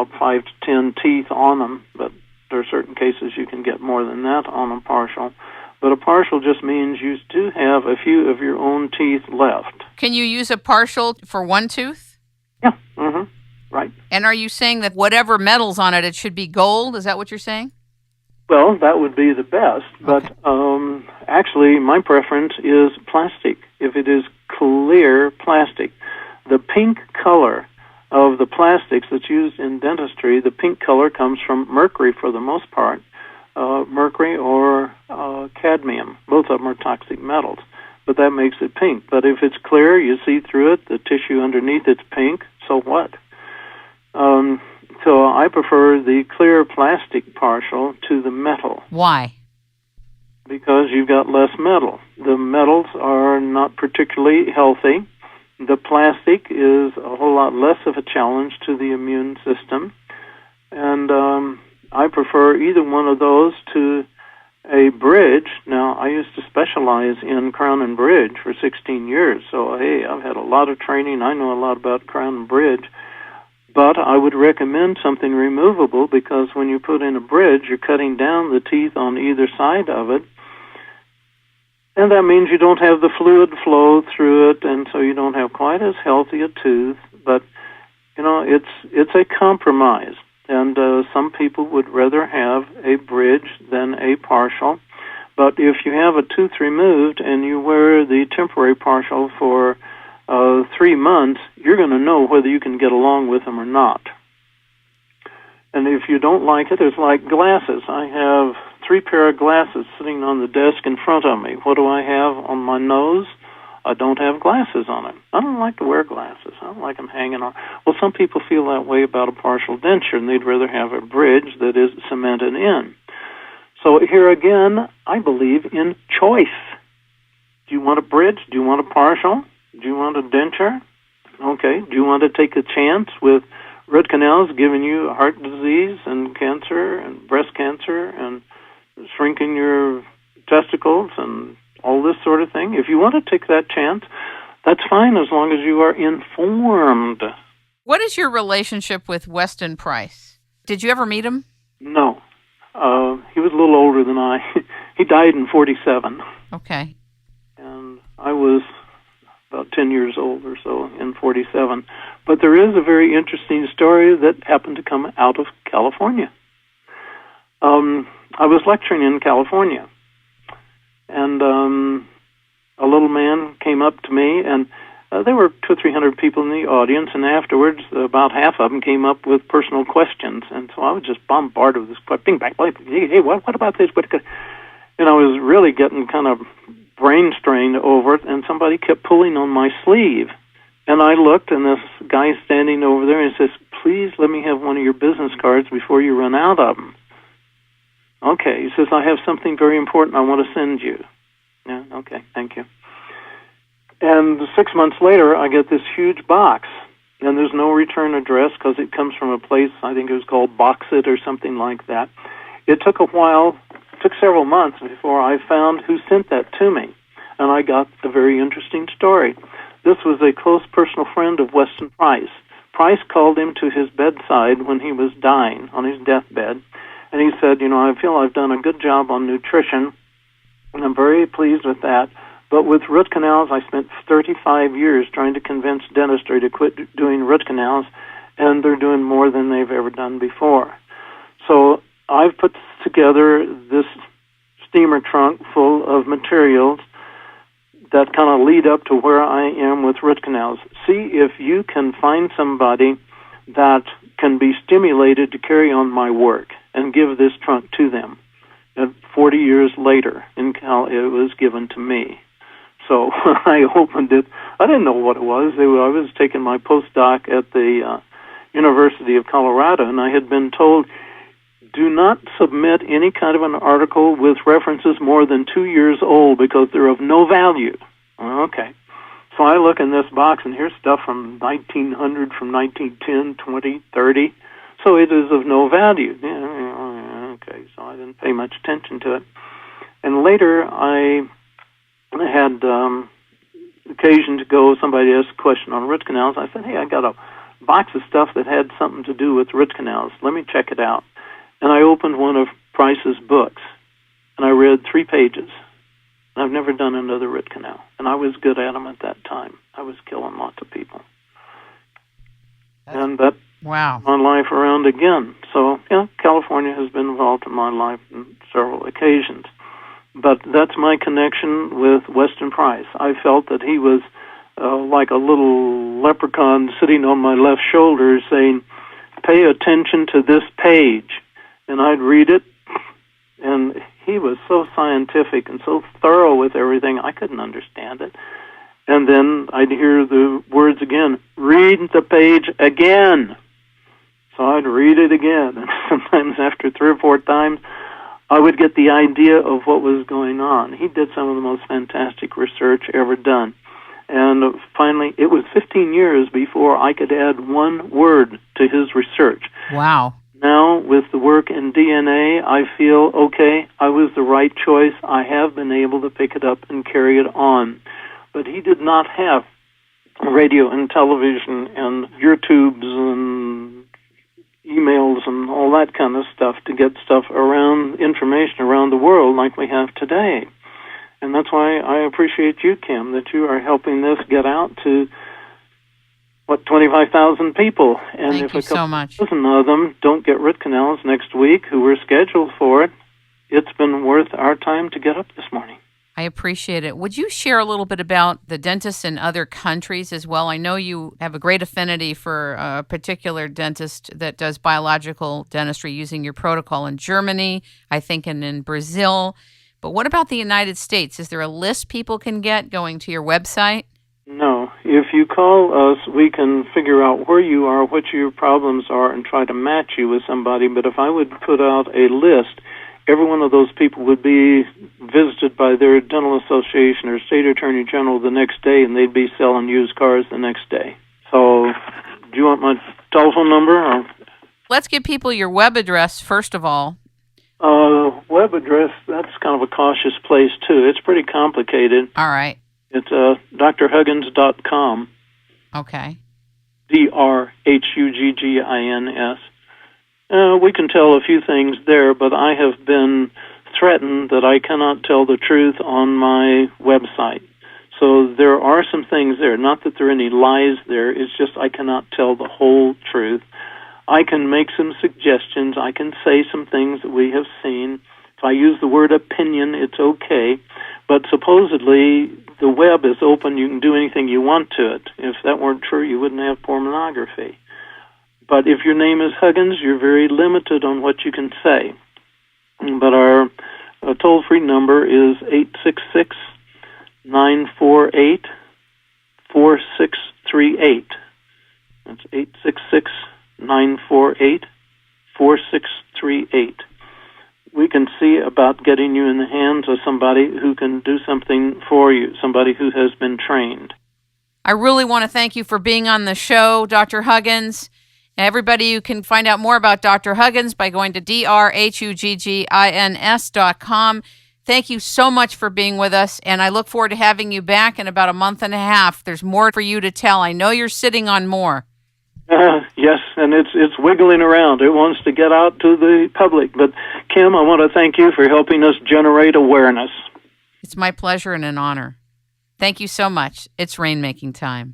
about 5 to 10 teeth on them, but there are certain cases you can get more than that on a partial. But a partial just means you do have a few of your own teeth left. Can you use a partial for one tooth? Yeah, right. And are you saying that whatever metal's on it, it should be gold? Is that what you're saying? Well, that would be the best, but actually my preference is plastic. If it is clear plastic, the pink color of the plastics that's used in dentistry, the pink color comes from mercury for the most part, mercury or cadmium. Both of them are toxic metals, but that makes it pink. But if it's clear, you see through it, the tissue underneath it's pink, so what? So I prefer the clear plastic partial to the metal. Why? Because you've got less metal. The metals are not particularly healthy. The plastic is a whole lot less of a challenge to the immune system. And I prefer either one of those to a bridge. Now, I used to specialize in crown and bridge for 16 years. So, hey, I've had a lot of training. I know a lot about crown and bridge. But I would recommend something removable because when you put in a bridge, you're cutting down the teeth on either side of it. And that means you don't have the fluid flow through it, and so you don't have quite as healthy a tooth. But, you know, it's a compromise. And some people would rather have a bridge than a partial. But if you have a tooth removed and you wear the temporary partial for 3 months, you're going to know whether you can get along with them or not. And if you don't like it, it's like glasses. I have 3 pair of glasses sitting on the desk in front of me. What do I have on my nose? I don't have glasses on it. I don't like to wear glasses. I don't like them hanging on. Well, some people feel that way about a partial denture, and they'd rather have a bridge that is cemented in. So here again, I believe in choice. Do you want a bridge? Do you want a partial? Do you want a denture? Okay. Do you want to take a chance with root canals giving you heart disease and cancer and breast cancer and shrinking your testicles and all this sort of thing? If you want to take that chance, that's fine as long as you are informed. What is your relationship with Weston Price? Did you ever meet him? No. He was a little older than I. He died in 1947. Okay. And I was about 10 years old or so in 1947. But there is a very interesting story that happened to come out of California. I was lecturing in California, and a little man came up to me, and there were 200 or 300 people in the audience, and afterwards, about half of them came up with personal questions, and so I was just bombarded with this question, bing, bang, hey, what about this? And I was really getting kind of brain strained over it, and somebody kept pulling on my sleeve. And I looked, and this guy standing over there, and he says, please let me have one of your business cards before you run out of them. Okay, he says, I have something very important I want to send you. Yeah, okay, thank you. And 6 months later, I get this huge box, and there's no return address because it comes from a place, I think it was called Box It or something like that. It took a while, took several months before I found who sent that to me, and I got a very interesting story. This was a close personal friend of Weston Price. Price called him to his bedside when he was dying, on his deathbed, and he said, I feel I've done a good job on nutrition, and I'm very pleased with that. But with root canals, I spent 35 years trying to convince dentistry to quit doing root canals, and they're doing more than they've ever done before. So I've put together this steamer trunk full of materials that kind of lead up to where I am with root canals. See if you can find somebody that can be stimulated to carry on my work and give this trunk to them. And 40 years later, it was given to me. So I opened it. I didn't know what it was. I was taking my postdoc at the University of Colorado, and I had been told, do not submit any kind of an article with references more than 2 years old because they're of no value. Okay. So I look in this box, and here's stuff from 1900, from 1910, 20, 30. So it is of no value. Yeah, okay, so I didn't pay much attention to it. And later I had occasion to go, somebody asked a question on root canals. I said, hey, I got a box of stuff that had something to do with root canals. Let me check it out. And I opened one of Price's books, and I read 3 pages. And I've never done another root canal. And I was good at them at that time. I was killing lots of people. And that wow. my life around again. So, California has been involved in my life on several occasions. But that's my connection with Weston Price. I felt that he was like a little leprechaun sitting on my left shoulder saying, pay attention to this page. And I'd read it, and he was so scientific and so thorough with everything, I couldn't understand it. And then I'd hear the words again, read the page again. So I'd read it again. And sometimes after 3 or 4 times, I would get the idea of what was going on. He did some of the most fantastic research ever done. And finally, it was 15 years before I could add 1 word to his research. Wow. Now, with the work in DNA, I feel, okay, I was the right choice. I have been able to pick it up and carry it on. But he did not have radio and television and YouTubes and emails and all that kind of stuff to get stuff around, information around the world like we have today. And that's why I appreciate you, Kim, that you are helping this get out to 25,000 people. And Thank if you a couple so much. dozen of them don't get root canals next week, who were scheduled for it, it's been worth our time to get up this morning. I appreciate it. Would you share a little bit about the dentists in other countries as well? I know you have a great affinity for a particular dentist that does biological dentistry using your protocol in Germany, I think, and in Brazil. But what about the United States? Is there a list people can get going to your website? No. If you call us, we can figure out where you are, what your problems are, and try to match you with somebody. But if I would put out a list, every one of those people would be visited by their dental association or state attorney general the next day, and they'd be selling used cars the next day. So do you want my telephone number? Or? Let's give people your web address, first of all. Web address, that's kind of a cautious place, too. It's pretty complicated. All right. It's drhuggins.com. Okay. DRHUGGINS. We can tell a few things there, but I have been threatened that I cannot tell the truth on my website. So there are some things there. Not that there are any lies there. It's just I cannot tell the whole truth. I can make some suggestions. I can say some things that we have seen. If I use the word opinion, it's okay. But supposedly the web is open. You can do anything you want to it. If that weren't true, you wouldn't have pornography. But if your name is Huggins, you're very limited on what you can say. But our toll-free number is 866-948-4638. That's 866-948-4638. We can see about getting you in the hands of somebody who can do something for you, somebody who has been trained. I really want to thank you for being on the show, Dr. Huggins. Everybody, you can find out more about Dr. Huggins by going to drhuggins.com. Thank you so much for being with us, and I look forward to having you back in about a month and a half. There's more for you to tell. I know you're sitting on more. Yes, and it's wiggling around. It wants to get out to the public. But, Kim, I want to thank you for helping us generate awareness. It's my pleasure and an honor. Thank you so much. It's rainmaking time.